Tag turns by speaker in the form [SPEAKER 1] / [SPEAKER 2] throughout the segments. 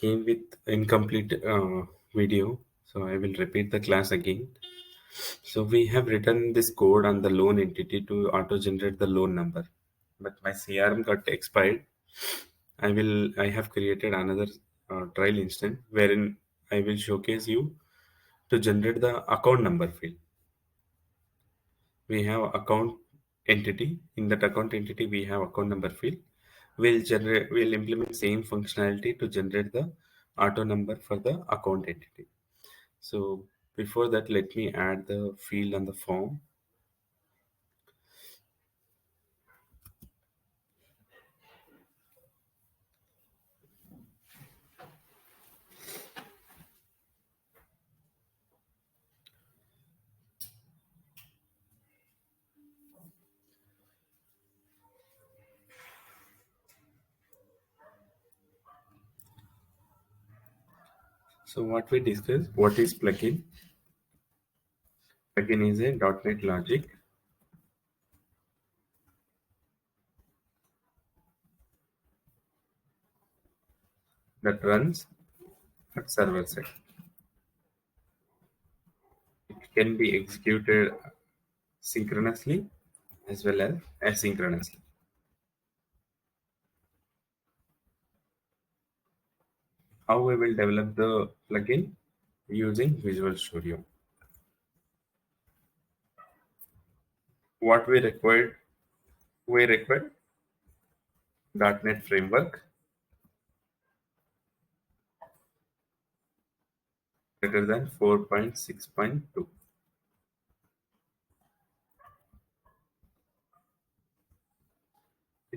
[SPEAKER 1] came with incomplete video, so I will repeat the class again. So we have written this code on the loan entity to auto generate the loan number, but my CRM got expired. I have created another trial instance wherein I will showcase you to generate the account number field. We have account entity. In that account entity, we have account number field. We'll implement same functionality to generate the auto number for the account entity. So before that, let me add the field on the form. So what we discussed, what is plugin? Plugin is a .NET logic that runs at server side. It can be executed synchronously as well as asynchronously. How we will develop the plugin? Using Visual Studio. What we required? We require .NET framework greater than 4.6.2.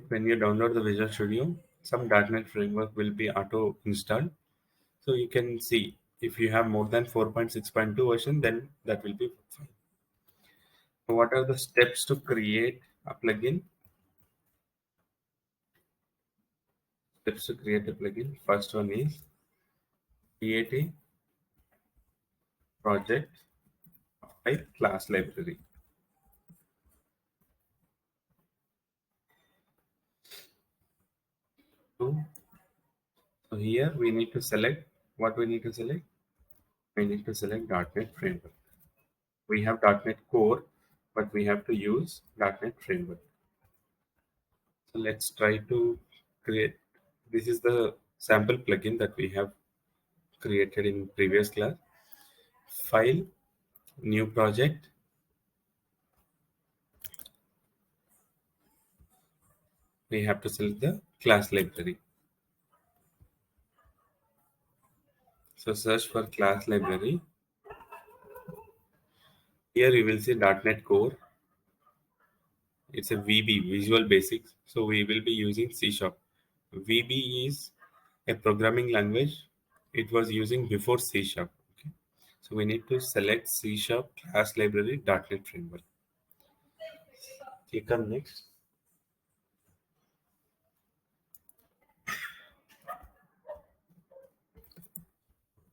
[SPEAKER 1] When you download the Visual Studio, some .NET framework will be auto installed. So you can see if you have more than 4.6.2 version, then that will be fine. So what are the steps to create a plugin? Steps to create a plugin. First one is create a project of type class library. So here we need to select what we need to select. We need to select .NET framework. We have .NET Core, but we have to use .NET framework. So let's try to create. This is the sample plugin that we have created in previous class. File, new project. We have to select the class library. So search for class library. Here you will see .NET Core. It's a VB, Visual Basics. So we will be using C#. VB is a programming language. It was using before C#. Okay. So we need to select C# class library .NET framework. Click on next.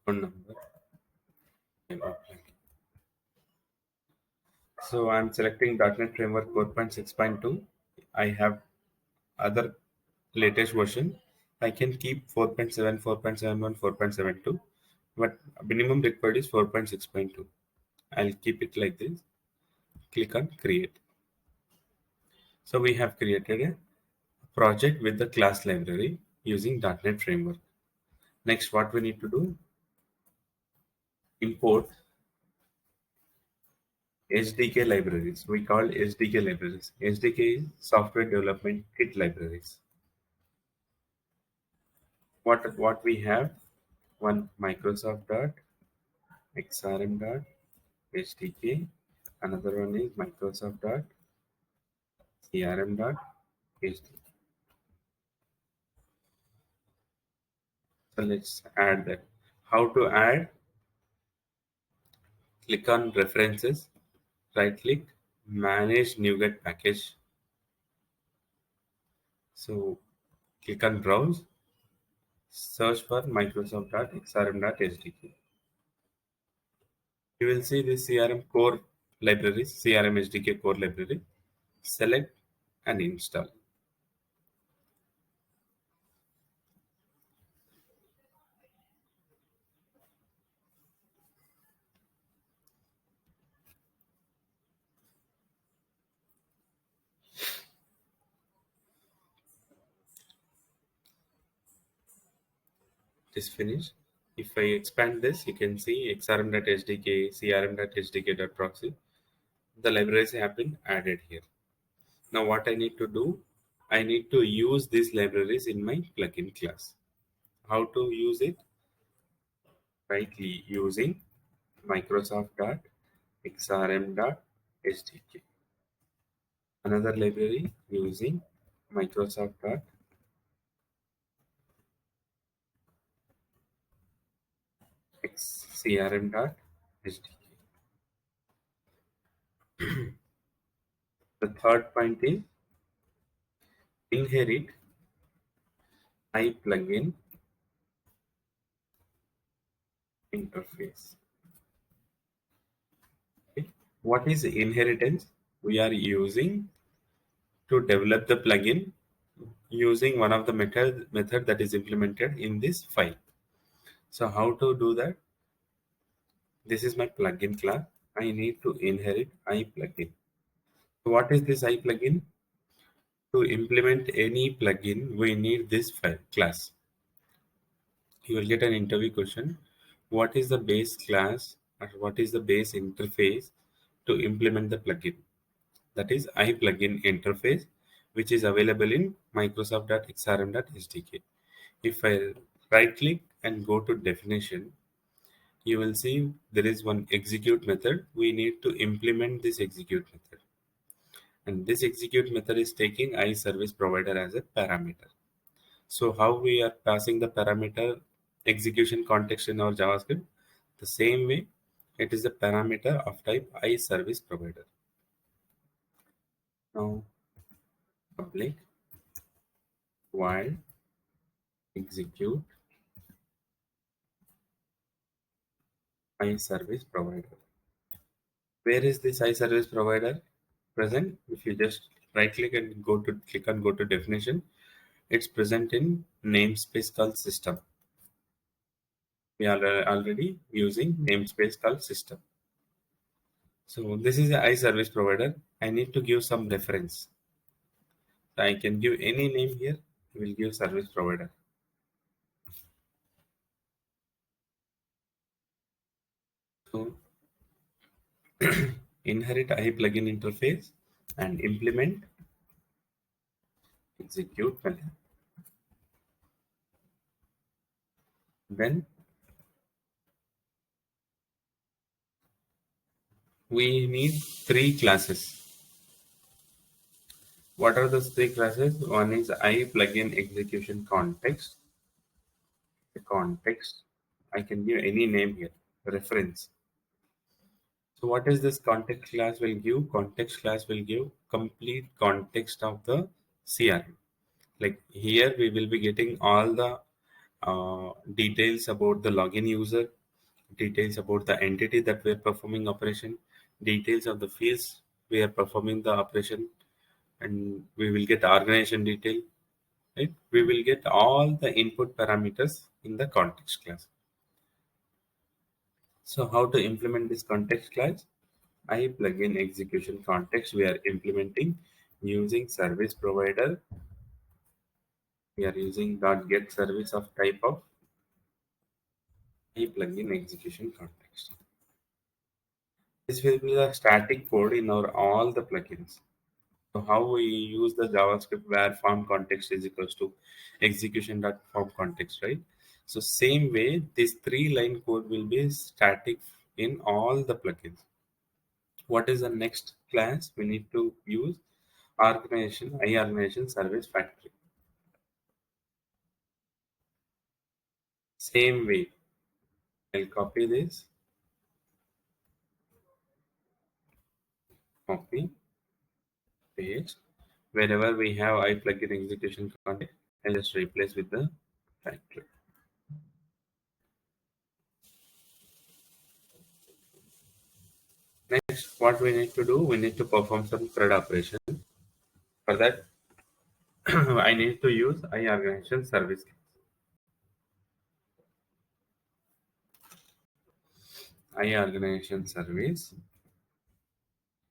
[SPEAKER 1] Phone number. So I'm selecting .NET Framework 4.6.2. I have other latest version. I can keep 4.7, 4.71, 4.72, but minimum required is 4.6.2. I'll keep it like this. Click on create. So we have created a project with the class library using .NET Framework. Next, what we need to do? Import SDK libraries. We call SDK libraries. SDK is Software Development Kit libraries. What we have? One Microsoft .xrm .hdk. Another one is Microsoft .crm .hdk. So let's add that. How to add? Click on References, right click, Manage NuGet Package. So click on Browse, search for Microsoft .xrm .hdk. You will see the CRM core libraries, CRM SDK core library. Select and install. It is finished. If I expand this, you can see xrm.hdk, crm.hdk.proxy. The libraries have been added here. Now what I need to do, I need to use these libraries in my plugin class. How to use it? Rightly using Microsoft.xrm.hdk. Another library using Microsoft.xcrm.hdk. The third point is inherit iPlugin interface. Okay. What is inheritance? We are using to develop the plugin using one of the method that is implemented in this file. So how to do that? This is my plugin class. I need to inherit iPlugin. So what is this iPlugin? To implement any plugin, we need this file class. You will get an interview question. What is the base class or what is the base interface to implement the plugin? That is iPlugin interface, which is available in Microsoft.xrm.hdk. If I right click and go to definition, you will see there is one execute method. We need to implement this execute method. And this execute method is taking iService provider as a parameter. So how we are passing the parameter execution context in our JavaScript? The same way, it is a parameter of type iService provider. Now public while execute iService provider. Where is this iService provider present? If you just right click and go to definition, it's present in namespace called system. We are already using namespace called system. So this is the iService provider. I need to give some reference. So I can give any name here. I will give service provider. So inherit iPlugin interface and implement execute method. Then we need three classes. What are those three classes? One is iPlugin execution context. The context, I can give any name here. Reference. So what is this context class will give? Context class will give complete context of the CRM. Like here we will be getting all the details about the login user, details about the entity that we are performing operation, details of the fields we are performing the operation, and we will get organization detail. Right? We will get all the input parameters in the context class. So how to implement this context class? iPlugin execution context we are implementing using service provider. We are using .get service of type of iPlugin execution context. This will be the static code in our all the plugins. So how we use the JavaScript where form context is equals to execution.form context, right? So same way, this 3-line code will be static in all the plugins. What is the next class we need to use? Organization service factory. Same way, I'll copy this, copy, paste. Wherever we have iPlugin execution context, I'll just replace with the factory. Next, what we need to do, we need to perform some CRUD operation. For that, I need to use iOrganization service. iOrganization service,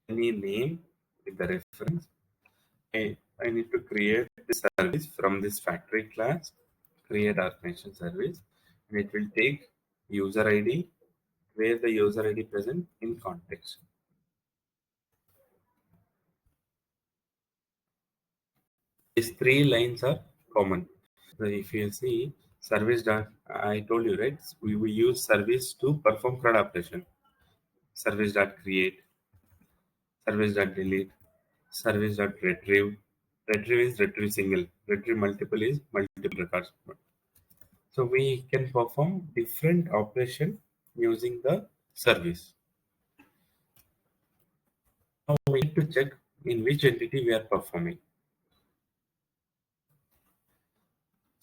[SPEAKER 1] any name with the reference. I need to create the service from this factory class, create organization service. and it will take user ID where the user ID present in context. These three lines are common. So if you see service dot, I told you right, we use service to perform CRUD operation. Service dot create, service dot delete, service dot retrieve. Retrieve is retrieve single, retrieve multiple is multiple records. So we can perform different operation using the service. Now we need to check in which entity we are performing.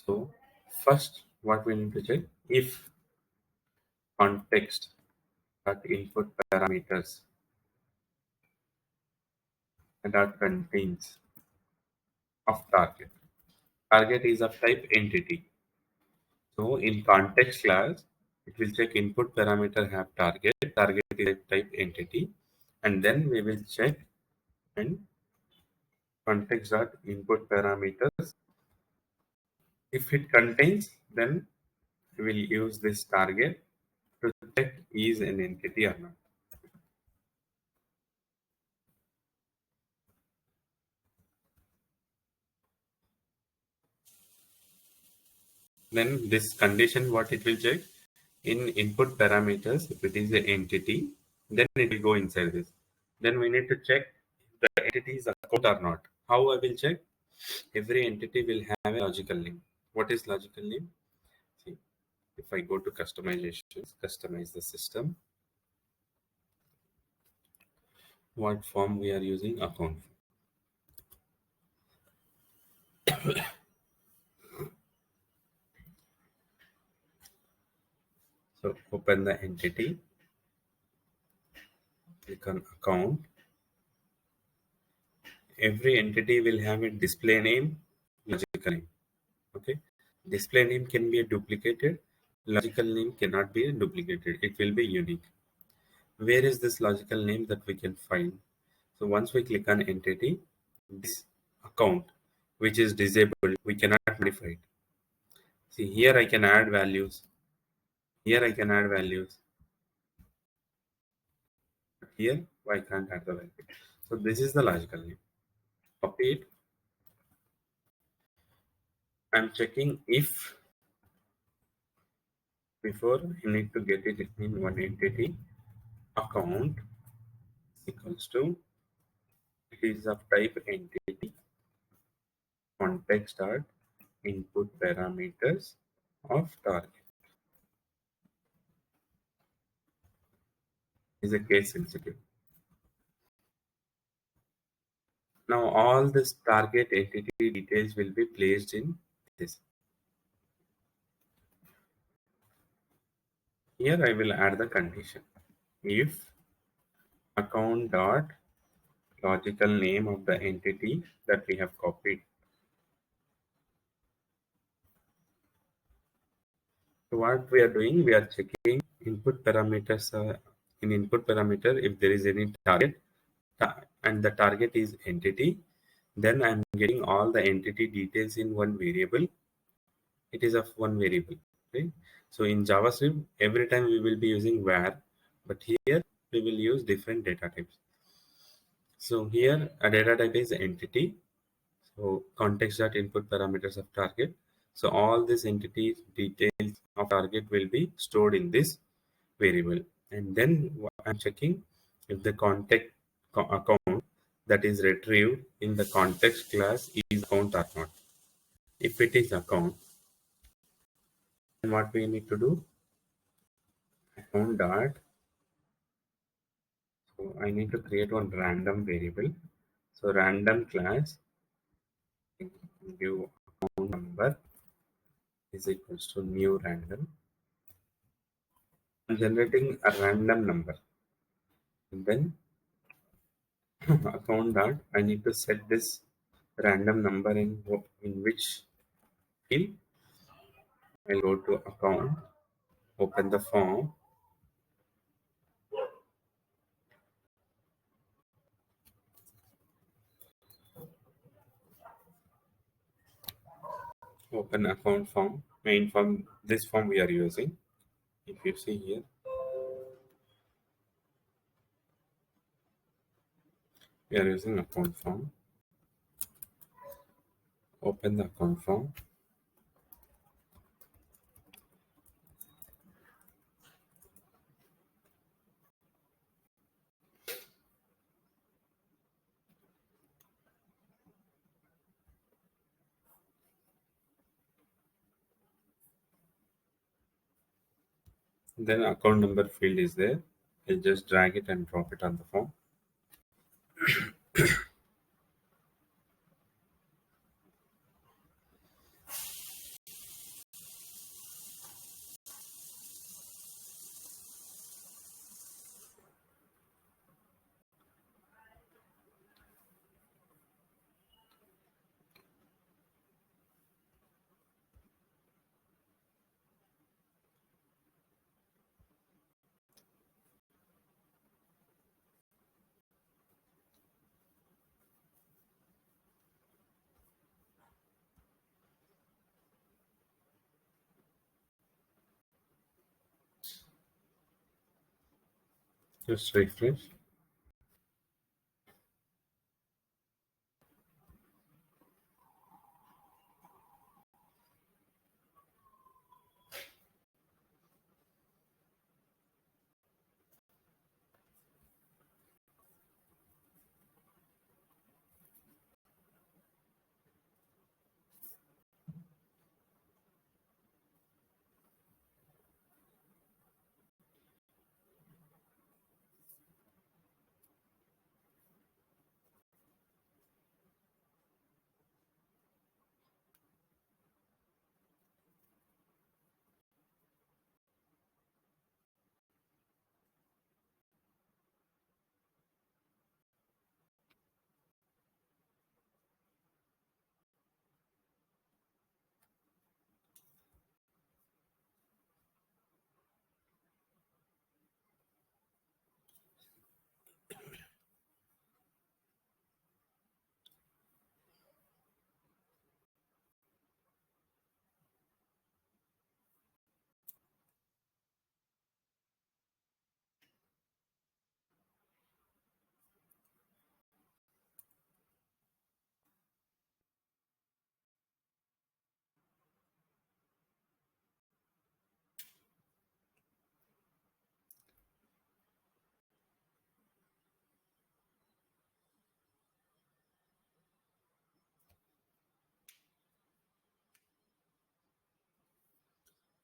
[SPEAKER 1] So first, what we need to check, if context dot input parameters dot contains of target. Target is of type entity. So in context class, it will check input parameter have target. Target is a type entity, and then we will check and context dot input parameters. If it contains, then we will use this target to check is an entity or not. Then this condition, what it will check in input parameters, if it is an entity, then it will go inside this. Then we need to check if the entity is a code or not. How I will check? Every entity will have a logical name. What is logical name? See, if I go to customizations, customize the system, what form we are using? Account. So open the entity, click on account. Every entity will have a display name, logical name. Okay. Display name can be duplicated. Logical name cannot be duplicated. It will be unique. Where is this logical name that we can find? So once we click on entity, this account which is disabled, we cannot modify it. See, here I can add values. Here I can add values. Here I can't add the value. So this is the logical name. Copy it. I'm checking if before you need to get it in one entity account equals to, it is of type entity context dot input parameters of target is a case sensitive. Now all this target entity details will be placed in this. Here I will add the condition. If account dot logical name of the entity that we have copied. So what we are doing, we are checking input parameters in input parameter if there is any target and the target is entity, then I'm getting all the entity details in one variable. It is of one variable. Okay? So in JavaScript, every time we will be using var, but here we will use different data types. So here a data type is entity. So context dot input parameters of target. So all these entities details of target will be stored in this variable. And then I'm checking if the context account that is retrieved in the context class is account or not. If it is account, then what we need to do? Account dot. So I need to create one random variable. So random class give account number is equals to new random. I'm generating a random number. And then account dot, I need to set this random number in which field. I'll go to account, open the form, open account form. main form, this form we are using. If you see here, we are using account form. Open the account form. Then account number field is there. I'll just drag it and drop it on the form. Just refresh.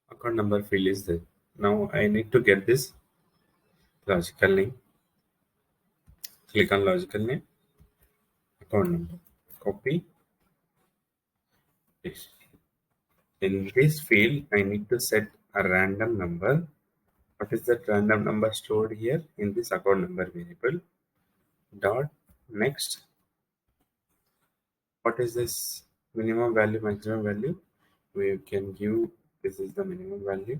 [SPEAKER 1] Account number field is there. Now I need to get this logical name. Click on logical name, account number, copy, paste. In this field, I need to set a random number. What is that random number stored here in this account number variable? Dot next. What is this minimum value, maximum value? We can give this is the minimum value.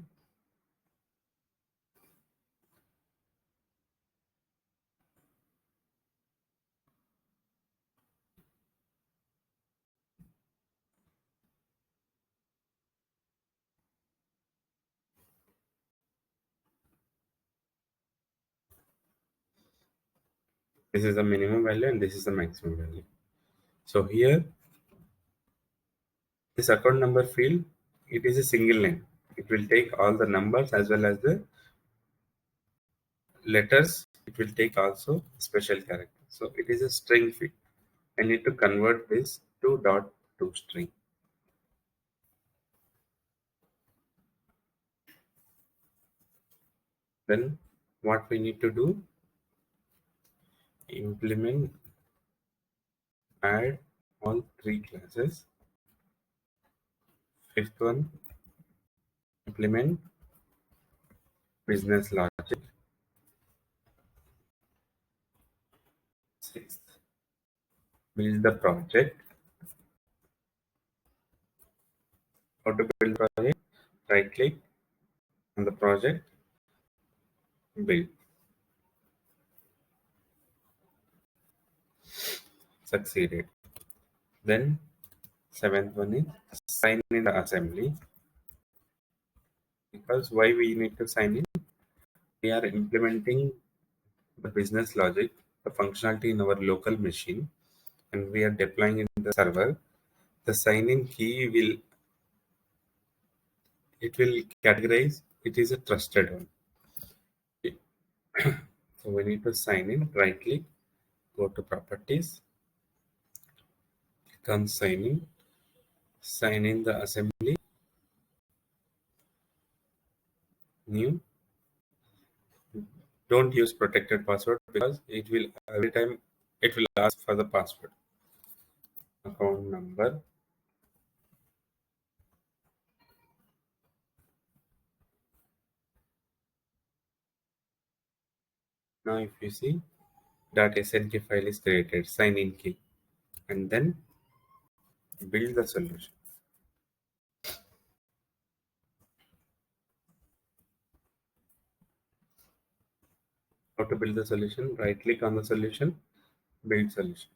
[SPEAKER 1] This is the minimum value and this is the maximum value. So here, this account number field, it is a single line. It will take all the numbers as well as the letters. It will take also special character. So it is a string field. I need to convert this to dot to string. Then what we need to do, implement add all three classes. Fifth one, implement business logic. Sixth, build the project. How to build project? Right click on the project, build. Succeeded. Then seventh one is sign in the assembly. Because why we need to sign in? We are implementing the business logic, the functionality in our local machine, and we are deploying in the server. The sign-in key will categorize it is a trusted one. So we need to sign in. Right click, go to properties, click on sign in the assembly, new. Don't use protected password because it will every time it will ask for the password. Account number. Now if you see .snk file is created, sign in key, and then build the solution. How to build the solution? Right click on the solution, build solution.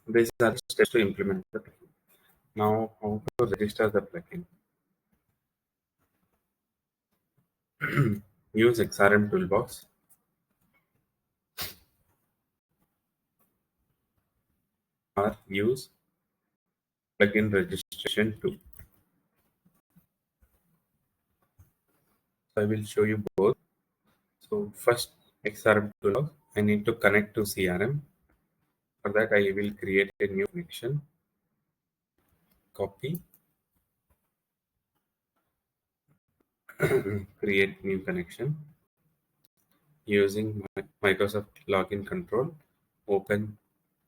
[SPEAKER 1] These are the steps to implement the plugin. Now how to register the plugin? Use XRM toolbox or use plugin registration tool. So I will show you both. So first XRM toolbox, I need to connect to CRM. For that I will create a new connection. Copy, create new connection using Microsoft login control. Open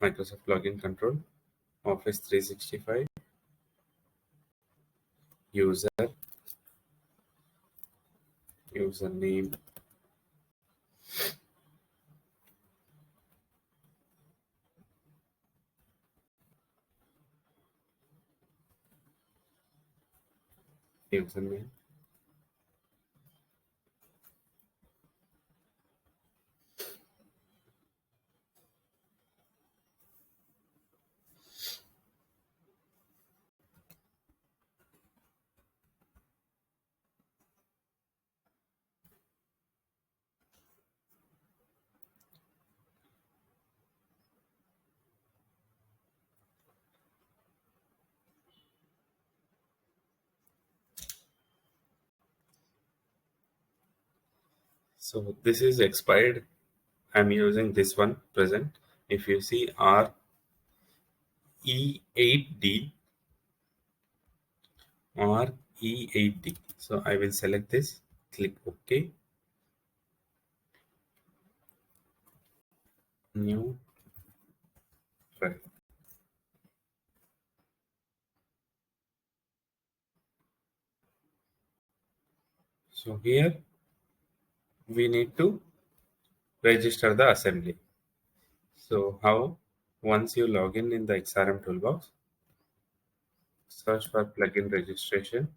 [SPEAKER 1] Microsoft login control, Office 365, username, username. So this is expired. I'm using this one present. If you see RE8D or E8D. So I will select this, click OK, new file. So here we need to register the assembly. So how? Once you log in the XRM toolbox, search for plugin registration.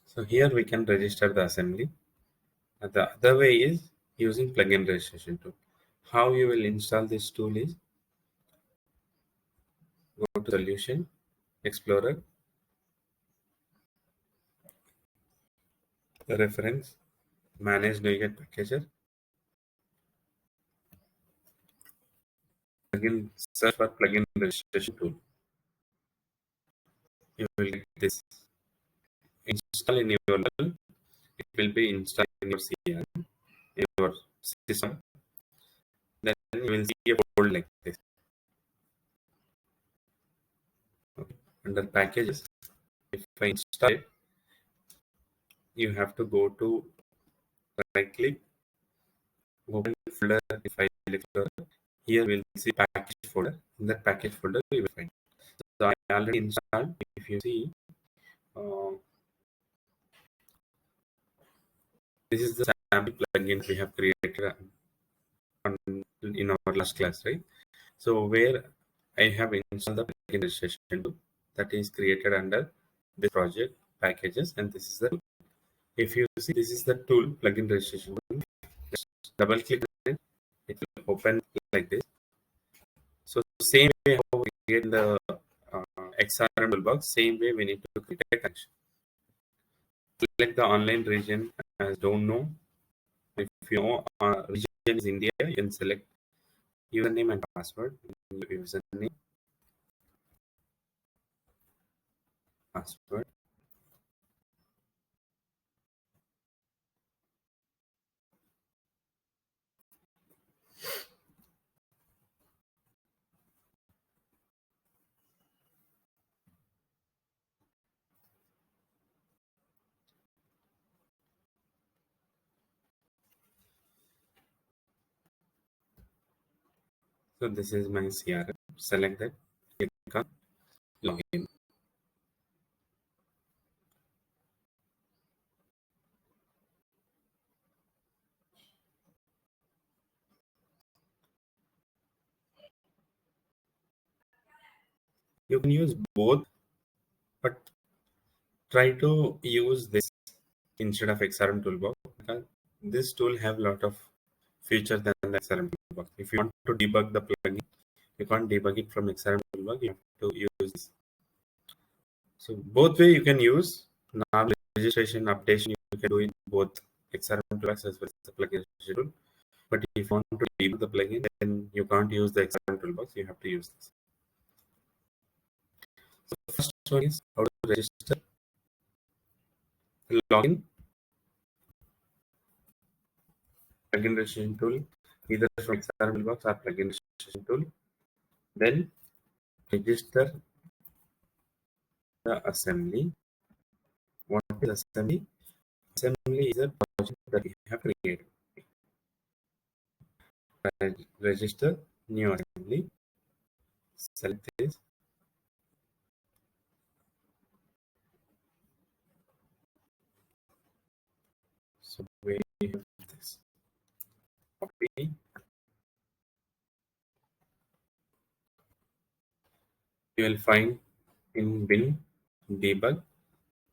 [SPEAKER 1] So here we can register the assembly. And the other way is using plugin registration tool. How you will install this tool is go to Solution, Explorer, Reference, Manage NuGet Packager, plugin, search for plugin registration tool. You will get this. Install in your level. It will be installed in your CRM, in your system. Then you will see a folder like this. Okay. Under packages, if I install it, you have to go to right click, open folder, file explorer. Here we'll see package folder. In that package folder, we will find. So I already installed. If you see, uh, this is the sample plugin we have created in our last class, right? So where I have installed the plugin registration tool that is created under this project packages, and this is the tool. If you see, this is the tool plugin registration tool. Just double click on it, it will open like this. So same way how we create the XRM toolbox, same way we need to create a connection. Select the online region as don't know. If you know region is India, you can select username and password. Username, password. So this is my CRM. Select that. Click on login. You can use both, but try to use this instead of XRM toolbox because this tool have a lot of features than the XRM toolbox. If you want to debug the plugin, you can't debug it from XRM toolbox. You have to use this. So both way you can use. Now registration updation you can do in both XRM toolbox as well as the plugin registration tool. But if you want to debug the plugin, then you can't use the XRM toolbox. You have to use this. So first one is how to register login plugin registration tool, either from XRM toolbox or plugin registration tool. Then register the assembly. What is assembly? Assembly is a project that we have created. Register new assembly. Select this. So we have this. Copy. You will find in bin debug.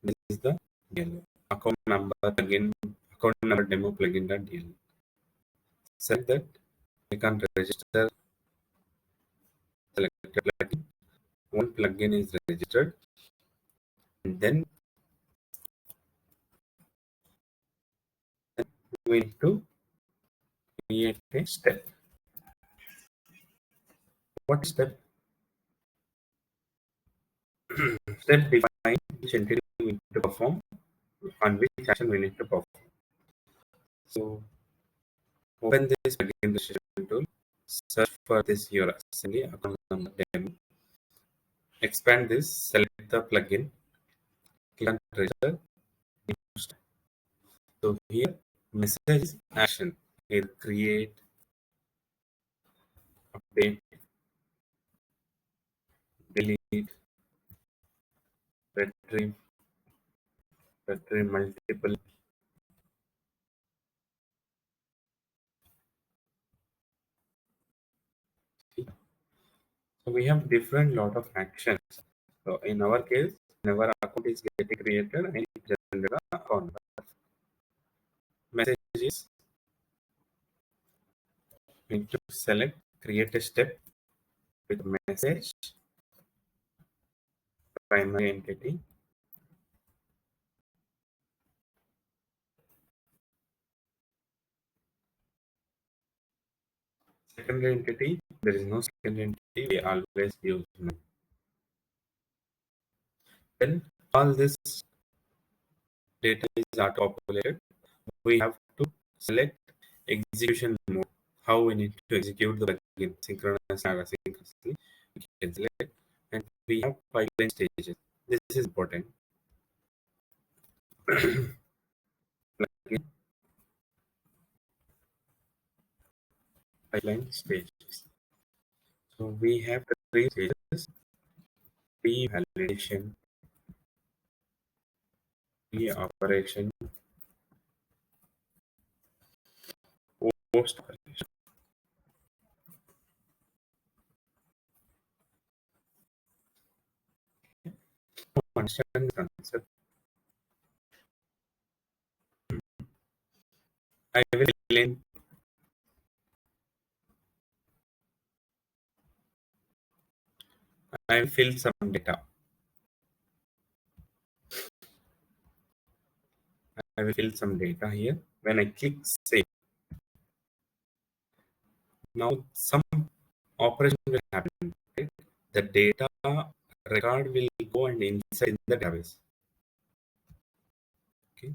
[SPEAKER 1] This is the DL. Account number again. Account number demo plugin.dl. Select that. Click on register. Select a plugin. One plugin is registered. And then we need to create a step. What step? Step define which entity we need to perform and which action we need to perform. So open this plugin registration tool, search for this your assembly account number demo. Expand this, select the plugin, click on register. So here message is action. Here create, update, delete, retrieve, multiple. So we have different lot of actions. So in our case, whenever account is getting created, I generate the account. Messages we need to select, create a step with message, primary entity. Secondary entity, there is no secondary entity, we always use none. Then all this data is auto-populated. We have to select execution mode, how we need to execute the plugin, synchronous or asynchronously. We can select, and we have pipeline stages. This is important. Plugin pipeline stages. So we have three stages. pre-validation, pre-operation, post-operation. To understand the concept, I will explain. I will fill some data. I will fill some data here. When I click save, now some operation will happen. Right? The data record will go and inside in the database. Okay,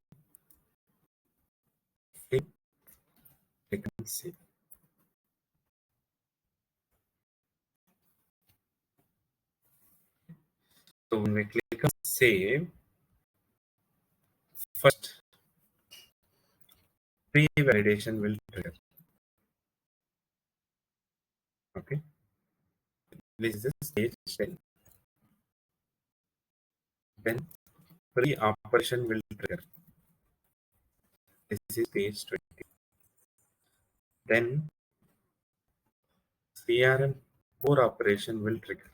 [SPEAKER 1] fill, click on save. So when we click on save, first pre-validation will trigger. Okay, this is the stage 10. Then pre-operation will trigger. This is page 20. Then CRM core operation will trigger.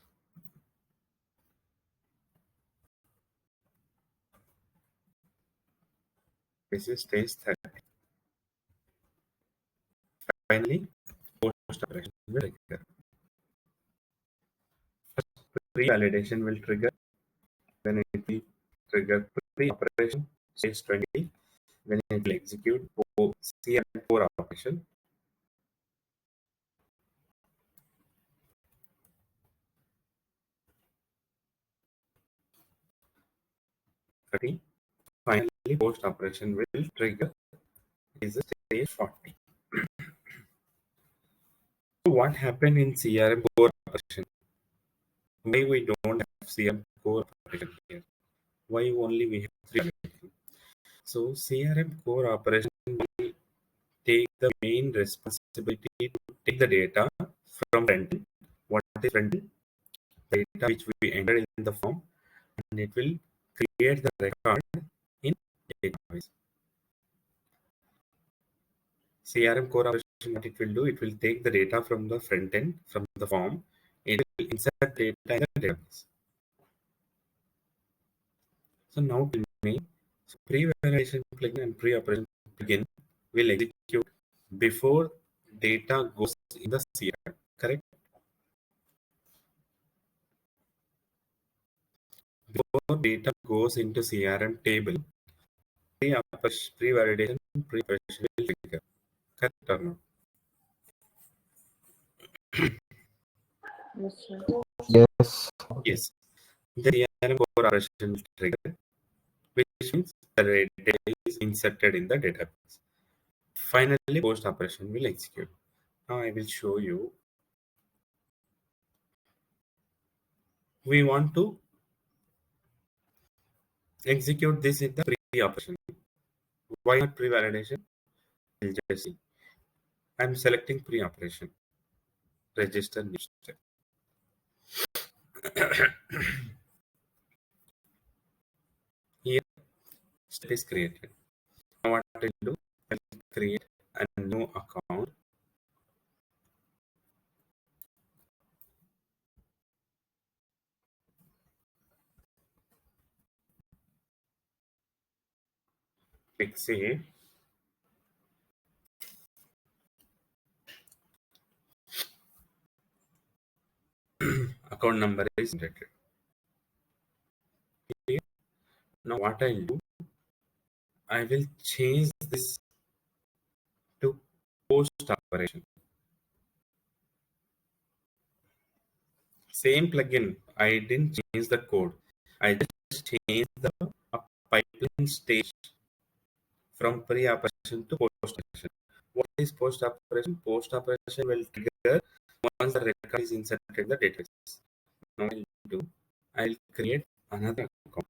[SPEAKER 1] This is stage 30. Finally, post operation will trigger. Pre-validation will trigger. Then it will trigger pre-operation stage 20. Then it will execute CRM core operation. Finally, post operation will trigger. Is a stage 40. So what happened in CRM core operation? Why we don't have CRM core operation here? Why only we have three applications? So CRM core operation will take the main responsibility to take the data from front end. What is front end? Data which we entered in the form, and it will create the record in database. CRM core operation, what it will do, it will take the data from the front end, from the form, it will insert data in the database. So now tell me, so pre-validation plugin and pre-operation plugin will execute before data goes in the CRM, correct? Before data goes into CRM table, pre-validation, pre-operation will trigger, correct or not?
[SPEAKER 2] Yes.
[SPEAKER 1] Yes. The CRM core operation will trigger, which means the data is inserted in the database. Finally, post operation will execute. Now I will show you. We want to execute this in the pre-operation. Why not pre-validation? We'll just see. I'm selecting pre-operation. Register new step. Here, step is created. Now what I'll do, I'll create a new account. Click save. Account number is generated. Here, now what I'll do, I will change this to post operation. Same plugin. I didn't change the code. I just changed the pipeline stage from pre-operation to post-operation. What is post-operation? Post-operation will trigger once the record is inserted in the database. Now I'll create another account.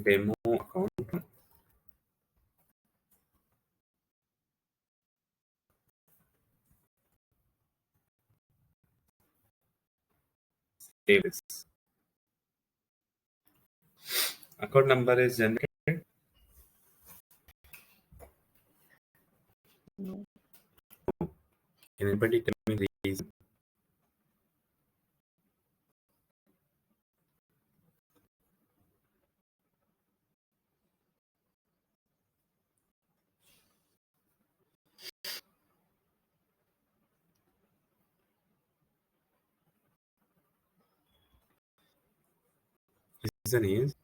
[SPEAKER 1] Demo account. save this. Account number is generated.
[SPEAKER 2] No.
[SPEAKER 1] Can anybody tell me the reason? Reason is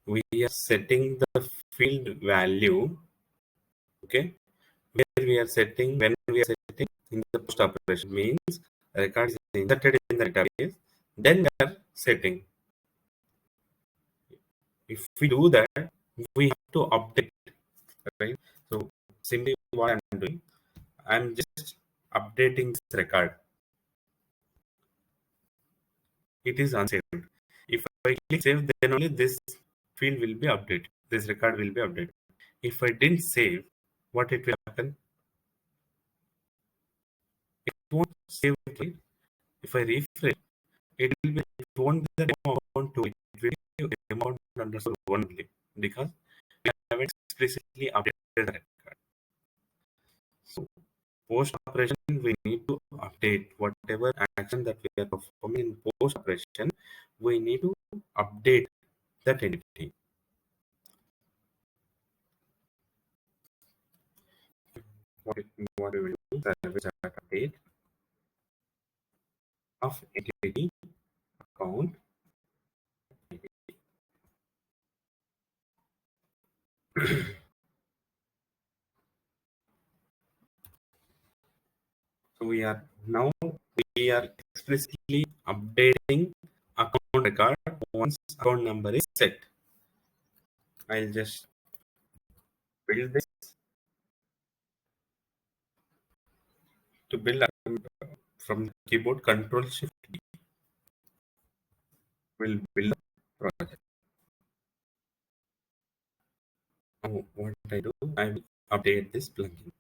[SPEAKER 1] we are setting the field value, okay, where we are setting, when we are setting in the post operation means record is inserted in the database, then we are setting. If we do that, we have to update, right? So simply what I'm doing, I'm just updating this record. It is unsaved. If I click save, then only this field will be updated. This record will be updated. If I didn't save, what it will happen? It won't save it. If I refresh, it will be, it won't be the demo account 2. It will be demo account underscore 1 only because we haven't explicitly updated the record. So post operation, we need to update whatever action that we are performing in post operation. We need to update that entity. What we will do, service update of entity account. So we are explicitly updating account record once account number is set. I'll just build this to build from the keyboard. Control Shift D will build a project. Now what I do, I will update this plugin.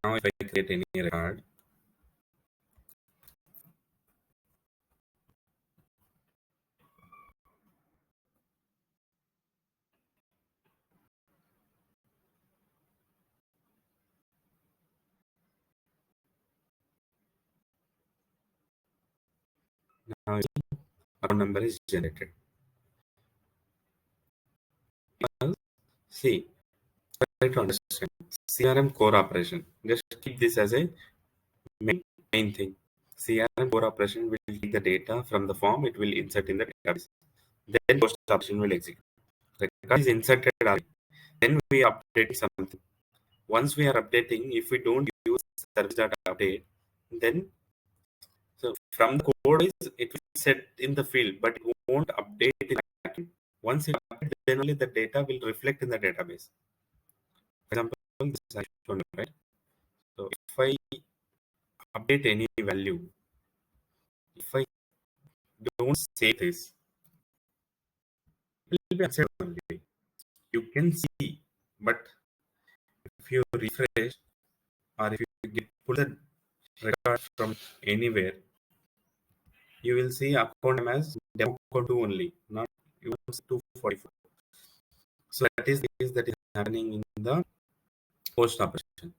[SPEAKER 1] Now if I create any record, now account number is generated. See, try to understand CRM core operation. Just keep this as a main thing. CRM core operation will take the data from the form, it will insert in the database. Then post operation will execute. Record is inserted already. Then we update something. Once we are updating, if we don't use service data update, then so from the code is it will set in the field, but it won't update in the backend. Once it updates, then only the data will reflect in the database. For example, this I shown you, right? So if I update any value, if I don't save this, it will be upset only. You can see, but if you refresh or if you pull the record from anywhere, you will see account name as demo account 2 only, not even 244. So that is the case that is happening in the post operation.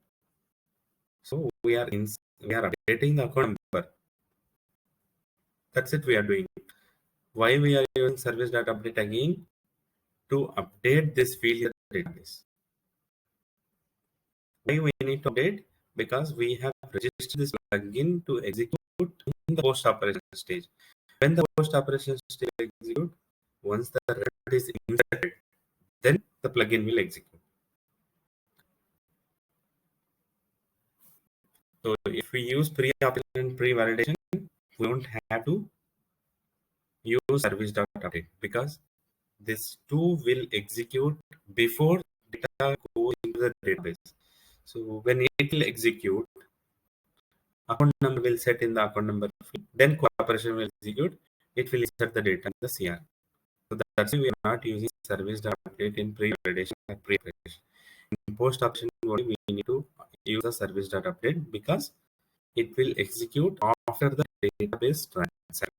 [SPEAKER 1] So we are updating the account number. That's it we are doing. Why we are using service data update again? To update this field in the database. Why we need to update? Because we have registered this plugin to execute in the post operation stage. When the post operation stage execute, once the record is inserted, then the plugin will execute. So if we use pre-operation and pre-validation, we don't have to use service data update because this two will execute before data goes into the database. So when it will execute, account number will set in the account number field, then cooperation will execute. it will insert the data in the CR. So that's why we are not using service dot update in pre-validation or pre-validation. In post-option only we need to use the service dot update because it will execute after the database transaction.